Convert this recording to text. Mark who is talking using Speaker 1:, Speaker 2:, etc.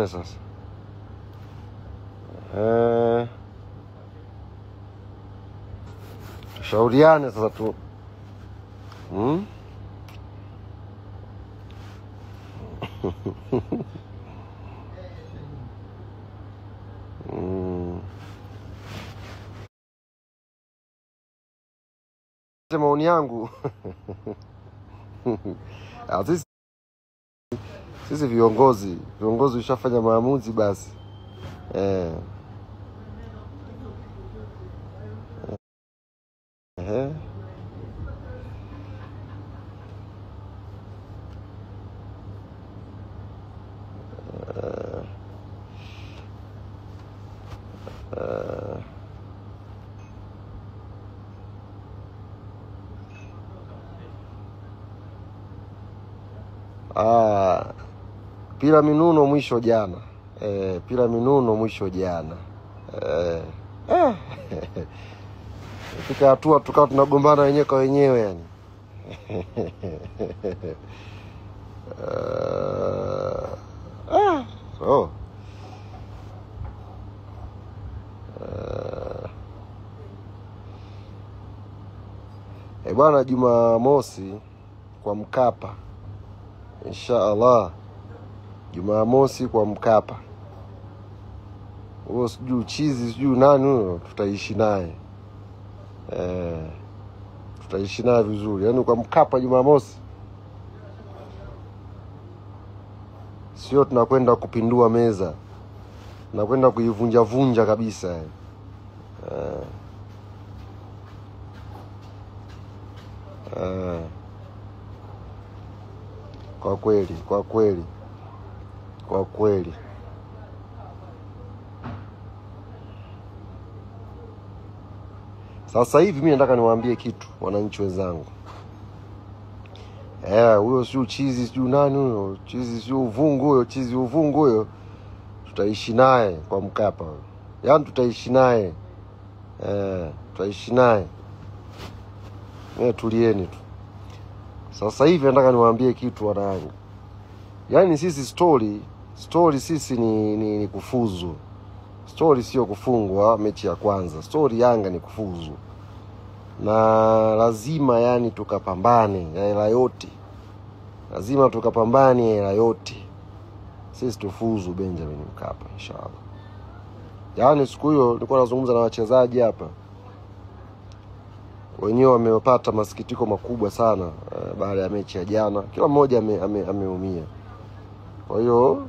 Speaker 1: sasa. Shauriane sasa tu. Maoni yangu. Sisi viongozi ushafanya maamuzi basi. Pila minuno mwisho jana. Pila minuno mwisho jana. Fika hatua tukao tunagombana wenyewe kwa wenyewe yani. Bwana, Jumamosi kwa Mkapa. Inshallah. Jumamosi kwa Mkapa. Huo sijui chizi sijui nani huyo, tutaishi naye. Tutaishi naye vizuri. Yaani kwa Mkapa Jumamosi. Sio tunakwenda kupindua meza. Tunakwenda kuivunja kabisa. Kwa kweli. Sasa hivi mimi nataka niwaambie kitu wananchi wenzangu. Huyo sio chizi sio nani huyo, chizi sio uvungu huyo, chizi uvungu huyo. Tutaishi naye kwa Mkapa. Yaani tutaishi naye. Tutaishi naye. Tulieni tu. Sasa hivi nataka niwaambie kitu wanangu. Yaani sisi story sisi ni kufuzu. Story sio kufungwa mechi ya kwanza. Story Yanga ni kufuzu. Na lazima yani tukapambane ya hela yote. Lazima tukapambane ya hela yote. Sisi tufuzu Benjamin Mkapa inshallah. Yaani siku hiyo nilikuwa nazungumza na wachezaji hapa. Wenyewe wamepata masikitiko makubwa sana baada ya mechi ya jana. Kila mmoja ameumia. Kwa hiyo